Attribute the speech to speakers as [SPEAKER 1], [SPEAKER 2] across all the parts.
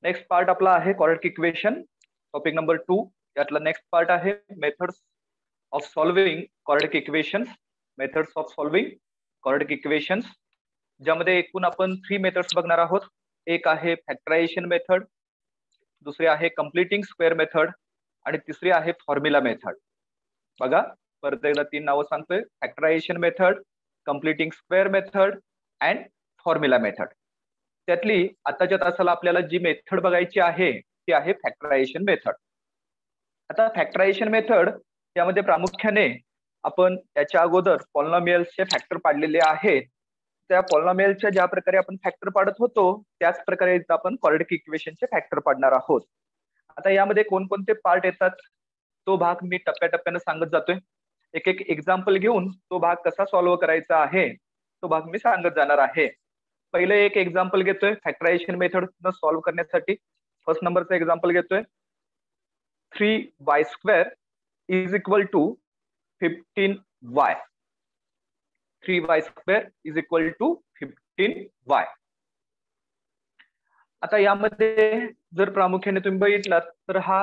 [SPEAKER 1] Next part आपला आहे quadratic equation, topic number 2. यातला नेक्स्ट पार्ट आहे methods of solving quadratic equations. Methods of solving quadratic equations, ज्यामध्ये एकूण आपण 3 मेथड्स बघणार आहोत. एक आहे फॅक्टरायझेशन मेथड, दुसरी आहे कम्प्लिटिंग स्क्वेअर मेथड आणि तिसरी आहे फॉर्म्युला मेथड. बघा, परत एकदा 3 नावं सांगतोय: factorisation method, completing square method and formula method. त्यातली आताच्या तासाला आपल्याला जी मेथड बघायची आहे ती आहे फॅक्टरायझेशन मेथड. आता फॅक्टरायझेशन मेथड यामध्ये प्रामुख्याने आपण याच्या अगोदर पॉलिनॉमियल्सचे फॅक्टर पाडलेले आहेत. त्या पॉलिनॉमियलच्या ज्या प्रकारे आपण फॅक्टर पाडत होतो त्याच प्रकारे आपण क्वाड्रॅटिक इक्वेशनचे फॅक्टर पाडणार आहोत. आता यामध्ये कोणकोणते पार्ट येतात तो भाग मी टप्प्याटप्प्याने सांगत जातोय. एक एक एक्झाम्पल घेऊन तो भाग कसा सॉल्व्ह करायचा आहे तो भाग मी सांगत जाणार आहे. पहिले एक एक्झाम्पल घेतोय फॅक्टरायझेशन मेथड सॉल्व्ह करण्यासाठी. फर्स्ट नंबरचा एक्झाम्पल घेतोय: 3y² is equal to 15y. 3y² is equal to 15y. आता यामध्ये जर प्रामुख्याने तुम्ही बघितलात तर हा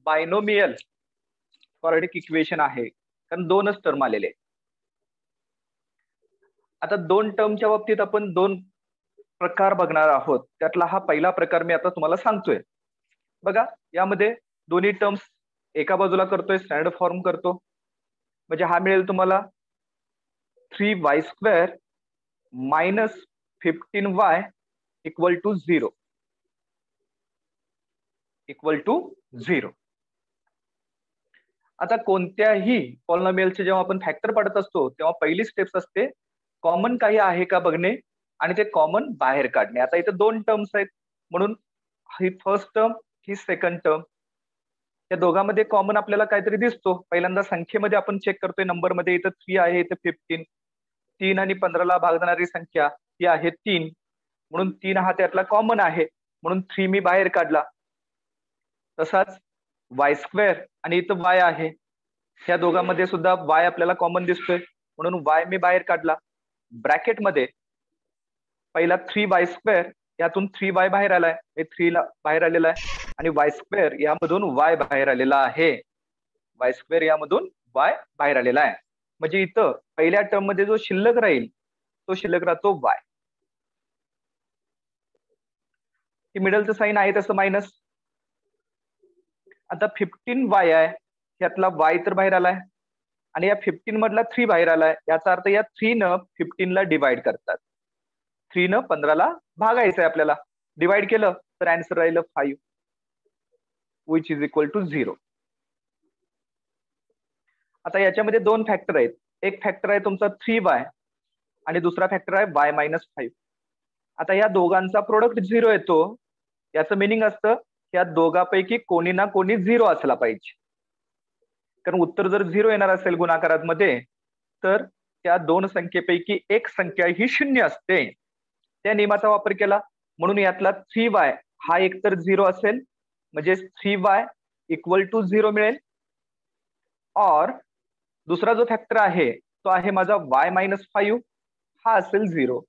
[SPEAKER 1] बायनोमियल क्वाड्रॅटिक इक्वेशन आहे, कारण 2च टर्म आलेले. आता 2 टर्मच्या बाबतीत आपण 2 प्रकार बघणार आहोत. त्यातला हा पहिला प्रकार मी आता तुम्हाला सांगतोय. बघा, यामध्ये दोन्ही टर्म्स एका बाजूला करतोय, स्टँडर्ड फॉर्म करतो. म्हणजे हा मिळेल तुम्हाला 3y² minus 15y equal to 0. Equal to 0. आता कोणत्याही पॉलिनॉमियलचे जेव्हा आपण फॅक्टर पाडत असतो तेव्हा पहिली स्टेप्स असते कॉमन काही आहे का बघणे आणि ते कॉमन बाहेर काढणे. आता इथे 2 टर्म्स आहेत म्हणून ही फर्स्ट टर्म, ही सेकंड टर्म, या दोघांमध्ये कॉमन आपल्याला काहीतरी दिसतो. पहिल्यांदा संख्येमध्ये आपण चेक करतोय, नंबरमध्ये इथं 3 आहे, इथं 15. 3 आणि 15ला भागणारी संख्या ही आहे 3, म्हणून 3 हा त्यातला कॉमन आहे, म्हणून 3 मी बाहेर काढला. तसाच y² आणि इथं y आहे, ह्या दोघांमध्ये सुद्धा y आपल्याला कॉमन दिसतोय, म्हणून y मी बाहेर काढला. ब्रॅकेटमध्ये पहिला 3y² यातून 3y बाहेर आलाय, 3 ला बाहेर आलेला आहे, आणि y² यामधून y बाहेर आलेला आहे. y² यामधून y बाहेर आलेला आहे. म्हणजे इथं पहिल्या टर्म मध्ये जो शिल्लक राहील तो शिल्लक राहतो y. ही मिडलचं साईन आहे तसं मायनस. आता 15y आहे, यातला y तर बाहेर आलाय आणि या 15 मधला 3 बाहेर आलाय. याचा अर्थ या 3 न 15 ला डिवाइड करतात. 3 न 15ला भागायचंय आपल्याला. डिवाइड केलं तर आन्सर राहिलं 5, विच इज इक्वल टू 0. आता याच्यामध्ये 2 फॅक्टर आहेत. एक फॅक्टर आहे तुमचा 3y आणि दुसरा फॅक्टर आहे y-5. आता या दोघांचा प्रोडक्ट 0 येतो. याचं मिनिंग असतं या दोघांपैकी कोणी ना कोणी 0 असला पाहिजे. कारण उत्तर जर 0 येणार असेल गुणाकारात मध्ये तर त्या 2 संख्येपैकी एक संख्या ही 0 असते. त्या नियमाचा वापर केला म्हणून यातला 3y हा एकतर 0 असेल, म्हणजे 3y इक्वल टू 0 मिळेल. और दुसरा जो फॅक्टर आहे तो आहे माझा y-5, हा असेल 0.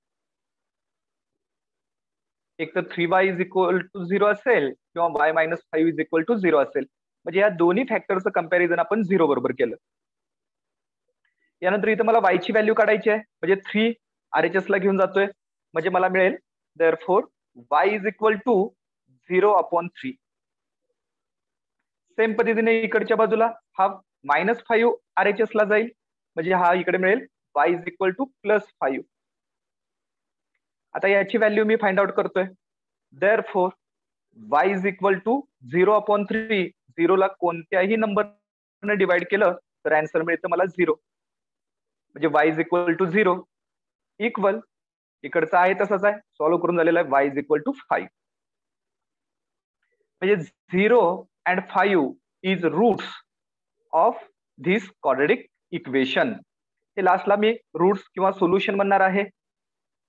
[SPEAKER 1] एक तर 3y इज इक्वल टू 0 असेल किंवा y-5 इज इक्वल टू 0 असेल. म्हणजे या दोन्ही फॅक्टरचं कंपॅरिझन आपण 0 बरोबर केलं. यानंतर इथं मला y ची व्हॅल्यू काढायची आहे, म्हणजे 3 RHS ला घेऊन जातोय, म्हणजे मला मिळेल therefore y is equal to 0/3. Same पद्धतीने इकडच्या बाजूला हा -5 RHS ला जाईल, म्हणजे हा इकडे मिळेल y इज इक्वल टू +5. आता याची व्हॅल्यू मी फाइंड आउट करतोय. Therefore y is equal to 0/3. 0 ला कोणत्याही नंबरने डिवाइड केलं तर आन्सर मिळतं मला 0. म्हणजे y is equal to 0 equal इकडचं आहे तसंच आहे, सॉल्व्ह करून झालेला आहे y इज इक्वल टू 5. म्हणजे 0 and 5 is roots of this quadratic equation. हे लास्टला मी रूट्स किंवा सोल्युशन म्हणणार आहे.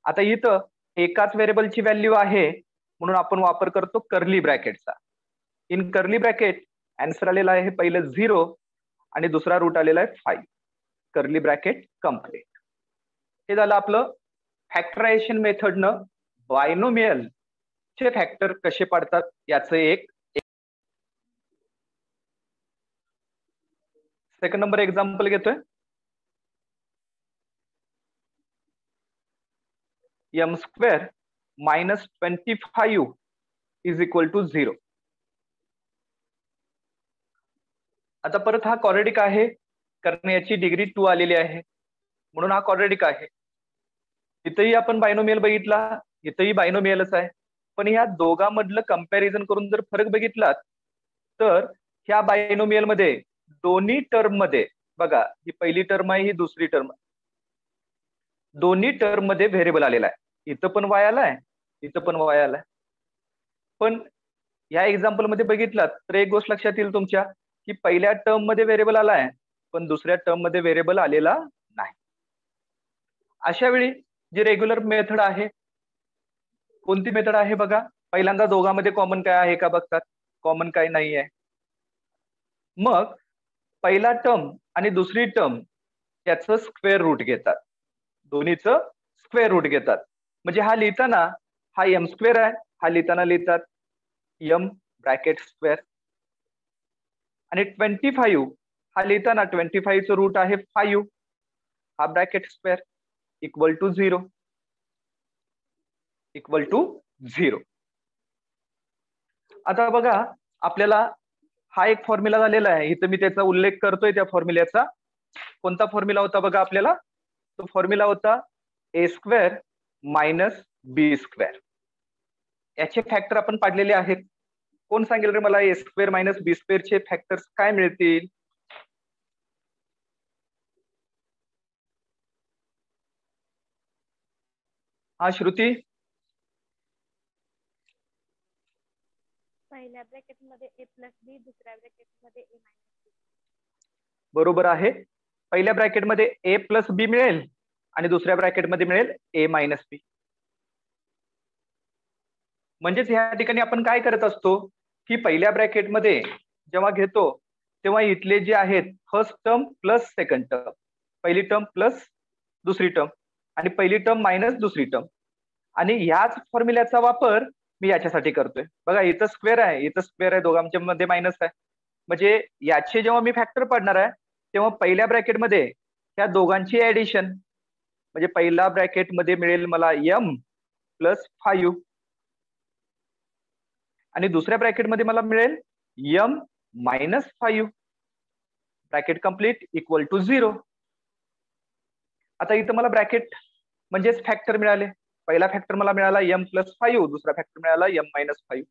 [SPEAKER 1] आता इथं एकाच व्हेरिएबलची व्हॅल्यू आहे म्हणून आपण वापर करतो कर्ली ब्रॅकेटचा. इन कर्ली ब्रॅकेट आन्सर आलेला आहे पहिलं 0 आणि दुसरा रूट आलेला आहे 5. Curly bracket complete. हे झालं आपलं फॅक्टरायझेशन मेथडनं बायनोमियल चे फॅक्टर कसे पाडतात याचं एक सेकंड नंबर एक्झाम्पल घेतोय. M square minus 25 is equal to 0. आता परत हा क्वाड्रॅटिक आहे कारण याची डिग्री 2 आलेली आहे म्हणून हा क्वाड्रॅटिक आहे. इथेही आपण बायनोमियल बघितला, इथेही बायनोमियलच आहे. पण ह्या दोघांमधलं कंपॅरिझन करून जर फरक बघितलात तर ह्या बायनोमियल मध्ये दोन्ही टर्म मध्ये बघा, ही पहिली टर्म आहे, ही दुसरी टर्म, दोन्ही टर्म मध्ये व्हेरिएबल आलेला आहे. इथं पण वाय आलाय, इथं पण वाय आलाय. पण या एक्झाम्पल मध्ये बघितलात तर एक गोष्ट लक्षात येईल तुमच्या की पहिल्या टर्म मध्ये व्हेरिएबल आलाय पण दुसऱ्या टर्म मध्ये व्हेरिएबल आलेला नाही. अशा वेळी जी रेग्युलर मेथड आहे, कोणती मेथड आहे बघा, पहिल्यांदा दोघांमध्ये कॉमन काय आहे का बघतात, कॉमन काय नाही आहे. मग पहिला टर्म आणि दुसरी टर्म याचं स्क्वेअर रूट घेतात, दोन्हीचं स्क्वेअर रूट घेतात. म्हणजे हा लिहिताना हा एम स्क्वेअर आहे, हा लिहिताना लिहितात एम ब्रॅकेट स्क्वेअर. आणि 25 हा लिहिताना 25 चं रूट आहे 5, हा bracket square equal to 0, equal to 0. आता बघा आपल्याला हा एक फॉर्म्युला झालेला आहे, इथं मी त्याचा उल्लेख करतोय त्या फॉर्म्युल्याचा. कोणता फॉर्म्युला होता बघा आपल्याला, तो फॉर्म्युला होता ए स्क्वेअर मायनस बी स्क्वेअर. याचे फॅक्टर आपण पाडलेले आहेत. कोण सांगेल रे मला ए स्क्वेअर मायनस बी स्क्वेअर चे फॅक्टर्स काय मिळतील? हा श्रुती.
[SPEAKER 2] पहिल्या ब्रॅकेट मध्ये ए प्लस बी, दुसऱ्या ब्रॅकेट मध्ये ए मायनस बी.
[SPEAKER 1] बरोबर आहे. पहिल्या ब्रॅकेट मध्ये ए प्लस बी मिळेल आणि दुसऱ्या ब्रॅकेट मध्ये मिळेल ए मायनस बी. म्हणजेच ह्या ठिकाणी आपण काय करत असतो की पहिल्या ब्रॅकेट मध्ये जेव्हा घेतो तेव्हा इथले जे आहेत first term plus second term, पहिली टर्म प्लस दुसरी टर्म आणि पहिली टर्म मायनस दुसरी टर्म. आणि ह्याच फॉर्म्युल्याचा वापर मी याच्यासाठी करतोय. बघा इथं स्क्वेअर आहे, इथं स्क्वेअर आहे, दोघांच्या मध्ये मायनस आहे. म्हणजे याचे जेव्हा मी फॅक्टर पाडणार आहे तेव्हा पहिल्या ब्रॅकेटमध्ये ह्या दोघांची ऍडिशन, म्हणजे पहिल्या ब्रॅकेटमध्ये मिळेल मला एम प्लस 5 आणि दुसऱ्या ब्रॅकेटमध्ये मला मिळेल M minus 5, bracket complete equal to 0. आता इथं मला ब्रॅकेट म्हणजेच फॅक्टर मिळाले. पहिला फॅक्टर मला मिळाला एम प्लस 5, दुसरा फॅक्टर मिळाला एम मायनस 5.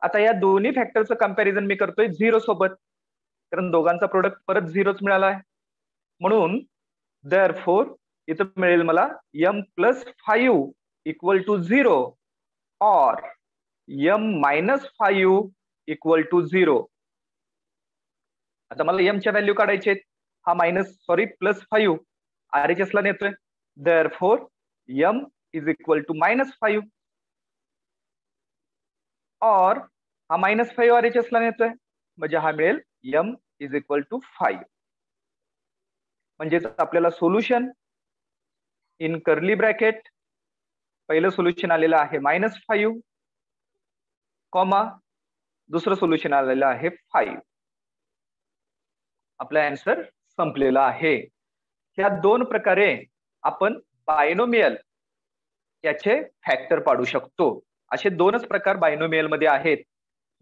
[SPEAKER 1] आता या दोन्ही फॅक्टरचं कंपॅरिझन मी करतोय 0 सोबत, कारण दोघांचा प्रोडक्ट परत 0च मिळाला आहे. म्हणून देअरफॉर इथं मिळेल मला एम प्लस 5 इक्वल टू 0 और एम मायनस 5 इक्वल टू 0. आता मला एमच्या व्हॅल्यू काढायचे आहेत. हा प्लस 5 RHS ला नेतोय. Therefore m is equal to minus 5 और हा -5 RHS ला नेतोय म्हणजे हा मिळेल एम इज इक्वल टू 5. म्हणजेच आपल्याला सोल्युशन इन कर्ली ब्रॅकेट पहिलं सोल्युशन आलेलं आहे -5 कॉमा दुसरं सोल्युशन आलेलं आहे 5. आपला आन्सर संपलेला आहे. ह्या दोन प्रकारे आपण बायनोमियल याचे फॅक्टर पाडू शकतो. असे दोनच प्रकार बायनोमियल मध्ये आहेत.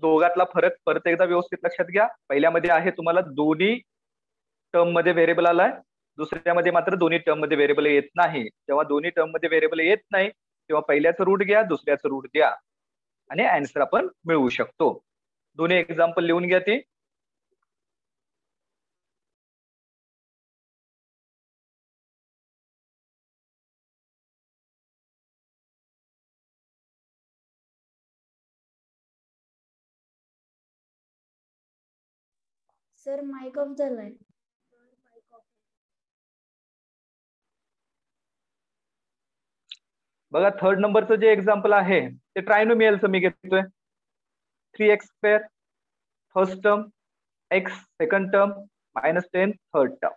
[SPEAKER 1] दोघातला फरक परत एकदा व्यवस्थित लक्षात घ्या. पहिल्यामध्ये आहे तुम्हाला दोन्ही टर्म मध्ये व्हेरिएबल आलाय, दुसऱ्यामध्ये मात्र दोन्ही टर्म मध्ये व्हेरिएबल येत नाही. जेव्हा दोन्ही टर्म मध्ये व्हेरिएबल येत नाही तेव्हा पहिल्याचं रूट घ्या, दुसऱ्याचं रूट द्या आणि आन्सर आपण मिळवू शकतो. दोन्ही एक्झाम्पल लिहून घ्या ते.
[SPEAKER 3] सर माइक ऑफ झालाय.
[SPEAKER 1] बघा थर्ड नंबरचं जे एक्झाम्पल आहे ते ट्रायनोमियलचं मी घेतोय. 3x² first term, x second term, -10 third term.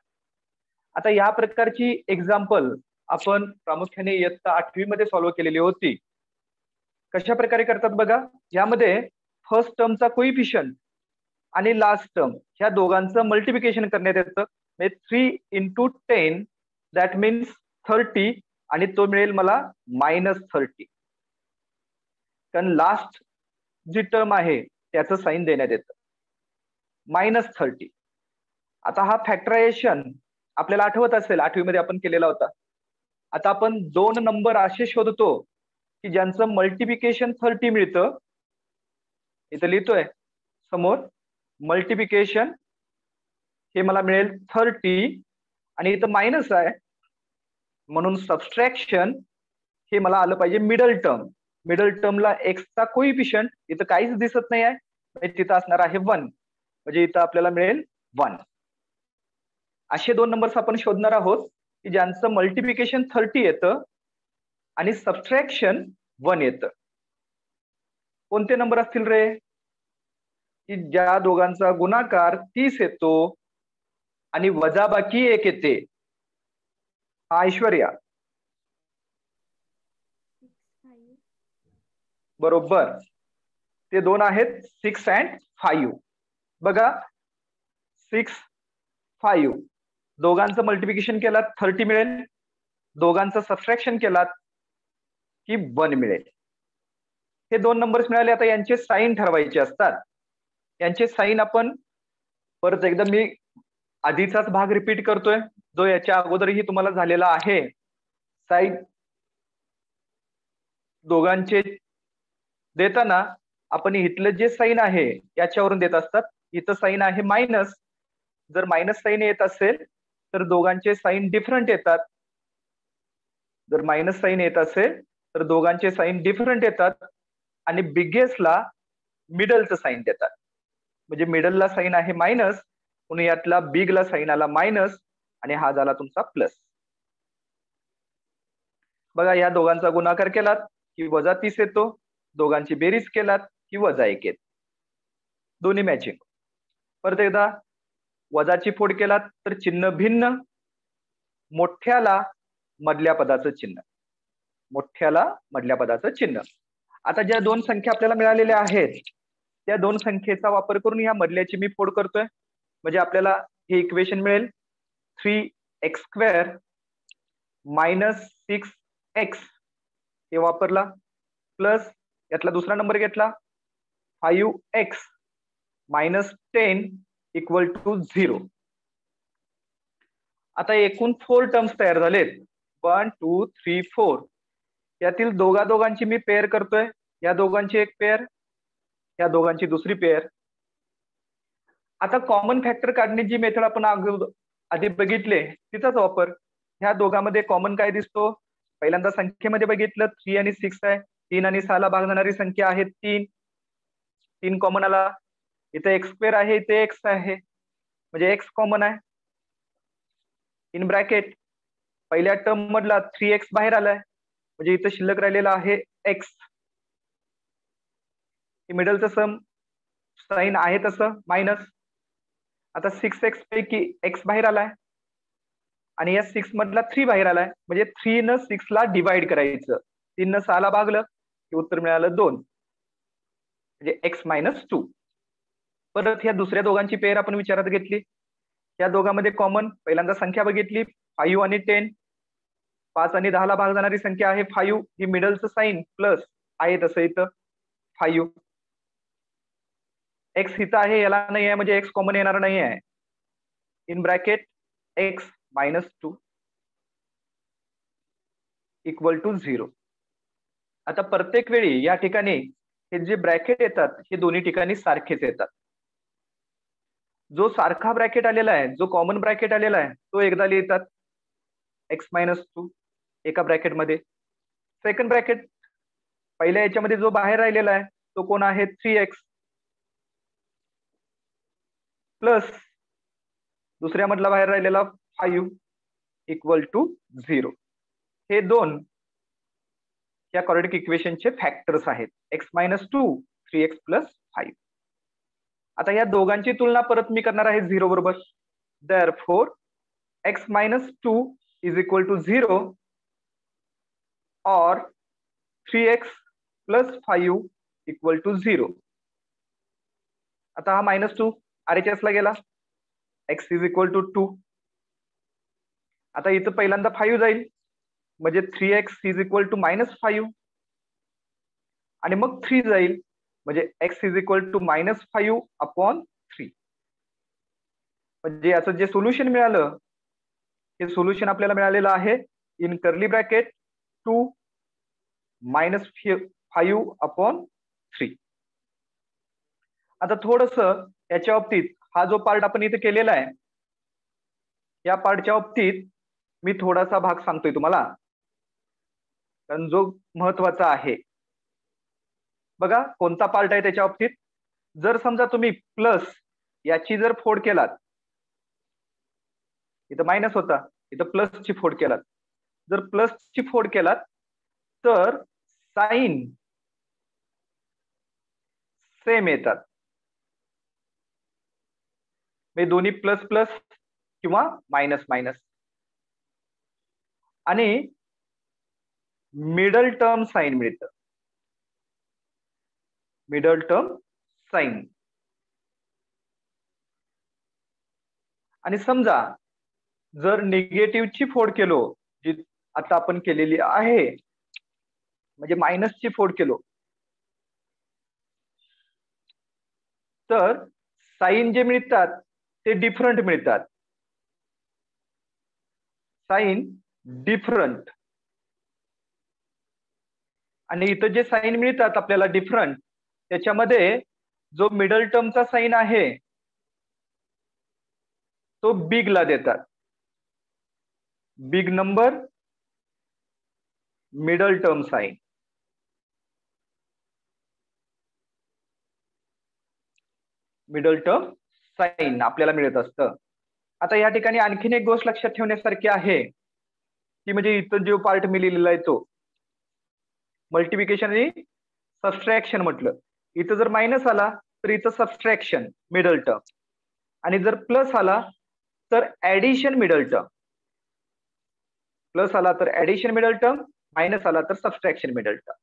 [SPEAKER 1] आता या प्रकारची एक्झाम्पल आपण प्रामुख्याने इयत्ता 8वी मध्ये सॉल्व्ह केलेली होती. कशा प्रकारे करतात बघा, यामध्ये फर्स्ट टर्मचा कोइफिशियंट आणि लास्ट टर्म ह्या दोघांचं मल्टिप्लिकेशन करण्यात येतं. म्हणजे 3 × 10 दॅट मीन्स 30 आणि तो मिळेल मला -30. कारण लास्ट जी टर्म आहे त्याचं साईन देण्यात येतं -30. आता हा फॅक्टरायझेशन आपल्याला आठवत असेल 8वी मध्ये आपण केलेला होता. आता आपण 2 नंबर असे शोधतो की ज्यांचं मल्टिप्लिकेशन 30 मिळतं. इथं लिहितोय समोर मल्टिप्लिकेशन हे मला मिळेल 30 आणि इथं मायनस आहे म्हणून सबस्ट्रॅक्शन हे मला आलं पाहिजे मिडल टर्म. मिडल टर्मला एक्सचा कोइफिशियंट इथं काहीच दिसत नाही आहे, म्हणजे तिथं असणार आहे 1, म्हणजे इथं आपल्याला मिळेल 1. असे 2 नंबर्स आपण शोधणार आहोत की ज्यांचं मल्टिप्लिकेशन 30 येतं आणि सबस्ट्रॅक्शन 1 येतं. कोणते नंबर असतील रे? की ज्या दोघांचा गुणाकार 30 येतो आणि वजाबाकी 1 येते. ऐश्वर्या
[SPEAKER 2] 6, 5.
[SPEAKER 1] बरोबर, ते 2 आहेत 6 and 5. बघा 6, 5 दोघांचं मल्टिप्लिकेशन केलात 30 मिळेल, दोघांचं सबट्रॅक्शन केलात की 1 मिळेल. हे 2 नंबर्स मिळाले. आता यांचे साईन ठरवायचे असतात. यांचे साईन आपण परत एकदा मी आधीचाच भाग रिपीट करतोय जो याच्या अगोदरही तुम्हाला झालेला आहे. साईन दोघांचे देताना आपण इथलं जे साईन आहे याच्यावरून देत असतात. इथं साईन आहे मायनस. जर मायनस साईन येत असेल तर दोघांचे साईन डिफरंट येतात. जर मायनस साईन येत असेल तर दोघांचे साईन डिफरंट येतात आणि बिगेस्टला मिडलचं साईन देतात. म्हणजे मिडलला साईन आहे मायनस म्हणून यातला बिगला साईन आला मायनस आणि हा झाला तुमचा प्लस. बघा या दोघांचा गुणाकार केलात की -30 येतो, दोघांची बेरीज केलात की -1 येत. दोन्ही मॅचिंग. परत एकदा वजाची फोड केलात तर चिन्ह भिन्न, मोठ्याला मधल्या पदाचं चिन्ह, मोठ्याला मधल्या पदाचं चिन्ह. आता ज्या 2 संख्या आपल्याला मिळालेल्या आहेत त्या 2 संख्येचा वापर करून या मधल्याची मी फोड करतोय. म्हणजे आपल्याला हे इक्वेशन मिळेल 3x² - 6x हे वापरला प्लस यातला दुसरा नंबर घेतला 5x - 10 = 0. आता एकूण 4 टर्म्स तयार झालेत 1 2 3 4. यातील दोघांची मी पेअर करतोय. या दोघांची एक पेअर, या दोघांची दुसरी पेअर. आता कॉमन फॅक्टर काढण्याची मेथड आपण आधी बघितले तिचाच वापर. ह्या दोघांमध्ये कॉमन काय दिसतो? पहिल्यांदा संख्येमध्ये बघितलं 3 आणि 6 आहे. 3 आणि 6 ला भागणारी संख्या आहे 3. 3 कॉमन आला. इथे x² आहे, इथे x आहे म्हणजे x कॉमन आहे. इन ब्रॅकेट पहिल्या टर्म मधला 3x बाहेर आलाय म्हणजे इथं शिल्लक राहिलेला आहे x. मिडलचं सम साईन आहे तसं मायनस. आता 6x पैकी x बाहेर आलाय आणि या 6 मधला 3 बाहेर आलाय म्हणजे 3 न 6 ला डिवाइड करायचं. 3 न 6 ला भागलं की उत्तर मिळालं 2 म्हणजे x - 2. परत ह्या दुसऱ्या दोघांची पेअर आपण विचारात घेतली. या दोघांमध्ये कॉमन पहिल्यांदा संख्या बघितली 5 आणि 10. 5 आणि 10 ला भाग जाणारी संख्या आहे 5. ही मिडलचं साईन प्लस आहे तसं इथं 5. एक्स इथं आहे याला नाही आहे म्हणजे एक्स कॉमन येणार नाही आहे. In bracket x - 2 = 0. आता प्रत्येक वेळी या ठिकाणी हे जे ब्रॅकेट येतात हे दोन्ही ठिकाणी सारखेच येतात. जो सारखा ब्रॅकेट आलेला आहे, जो कॉमन ब्रॅकेट आलेला आहे तो एकदा लिहितात x - 2 एका ब्रॅकेटमध्ये. सेकंड ब्रॅकेट पहिल्या याच्यामध्ये जो बाहेर राहिलेला आहे तो कोण आहे 3x प्लस दुसऱ्या मधला बाहेर राहिलेला 5 = 0. हे 2 या क्वाड्रॅटिक इक्वेशनचे फॅक्टर्स आहेत x - 2 3x + 5. आता या दोघांची तुलना परत मी करणार आहे 0 बरोबर. Therefore x - 2 = 0 or 3x plus 5 equal to 0. आता हा -2 RHS ला गेला, x इज इक्वल टू 2. आता इथं पहिल्यांदा 5 जाईल, म्हणजे 3x इज इक्वल टू -5 आणि मग 3 जाईल, म्हणजे x is equal to -5 upon 3. म्हणजे याचं जे सोल्युशन मिळालं, हे सोल्युशन आपल्याला मिळालेलं आहे इन कर्ली ब्रॅकेट 2 -5 अपॉन 3. आता थोडस याच्या बाबतीत हा जो पार्ट आपण इथे केलेला आहे, या पार्टच्या बाबतीत मी थोडासा भाग सांगतोय तुम्हाला, कारण जो महत्वाचा आहे. बघा कोणता पार्ट आहे त्याच्या बाबतीत. जर समजा तुम्ही प्लस याची जर फोड केलात, इथं मायनस होता, इथं प्लसची फोड केलात, जर प्लसची फोड केलात तर साइन सेम येतात. म्हणजे दोन्ही प्लस प्लस किंवा मायनस मायनस. आणि मिडल टर्म साइन मिळतं, मिडल टर्म साइन. आणि समजा जर निगेटिव्हची फोड केलो, जी आता आपण केलेली आहे, म्हणजे मायनसची फोड केलो, तर साइन जे मिळतात ते डिफरंट मिळतात. Sign different. आणि इथं जे साइन मिळतात आपल्याला डिफरंट, त्याच्यामध्ये जो मिडल टर्मचा साइन आहे तो बिग ला देतात. Big number middle term sign. Middle term sign आपल्याला मिळत असतं. आता या ठिकाणी आणखीन एक गोष्ट लक्षात ठेवण्यासारखी आहे, की म्हणजे इथं जो पार्ट मी लिहिलेला आहे तो मल्टिप्लिकेशन आणि सबट्रॅक्शन म्हटलं. इथं जर मायनस आला तर इथं सबट्रॅक्शन मिडल टर्म, आणि जर प्लस आला तर ऍडिशन मिडल टर्म. प्लस आला तर ऍडिशन मिडल टर्म, मायनस आला तर सबट्रॅक्शन मिडल टर्म.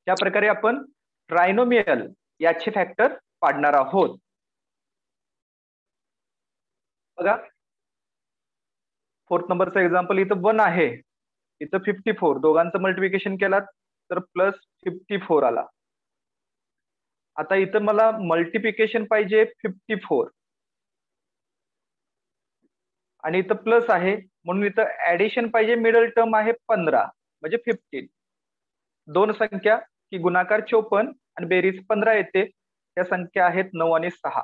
[SPEAKER 1] त्या प्रकारे आपण ट्रायनोमियल याचे फॅक्टर पाडणार आहोत. बघा 4th नंबरचं एक्झाम्पल इथं 1 आहे, इथं 54. दोघांचं मल्टिप्लिकेशन केलात तर प्लस 54 आला. आता इथं मला मल्टिप्लिकेशन पाहिजे 54 आणि इथं प्लस आहे, म्हणून इथं ऍडिशन पाहिजे. मिडल टर्म आहे 15 म्हणजे 15. दोन संख्या की गुणाकार 54 आणि बेरीज 15 येते. त्या संख्या आहेत 9 आणि 6.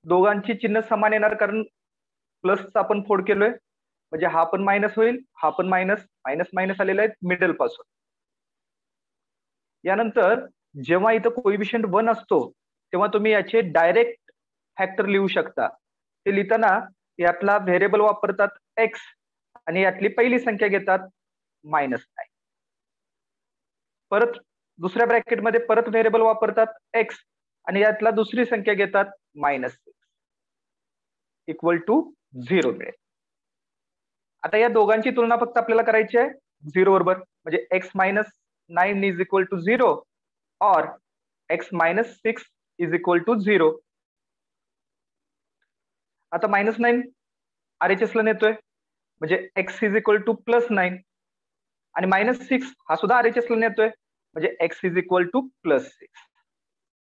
[SPEAKER 1] दोघांची चिन्ह समान येणार, कारण प्लसचा आपण फोड केलोय, म्हणजे हा पण मायनस होईल, हा पण मायनस. मायनस मायनस आलेला आहे मिडल पासून. यानंतर जेव्हा इथं कोइफिशियंट 1 असतो तेव्हा तुम्ही याचे डायरेक्ट फॅक्टर लिहू शकता. ते लिहिताना यातला व्हेरिएबल वापरतात x आणि यातली पहिली संख्या घेतात -9. परत दुसऱ्या ब्रॅकेटमध्ये परत व्हेरिएबल वापरतात x आणि यातला दुसरी संख्या घेतात -6 इक्वल टू 0 मिळेल. आता या दोघांची तुलना फक्त आपल्याला करायची आहे 0 बरोबर, म्हणजे x -9 इज इक्वल टू 0 और x -6 इज इक्वल टू 0. आता -9 RHS ला नेतोय, म्हणजे x इज इक्वल टू +9 आणि -6 हा सुद्धा RHS ला नेतोय, म्हणजे x इज इक्वल टू +6.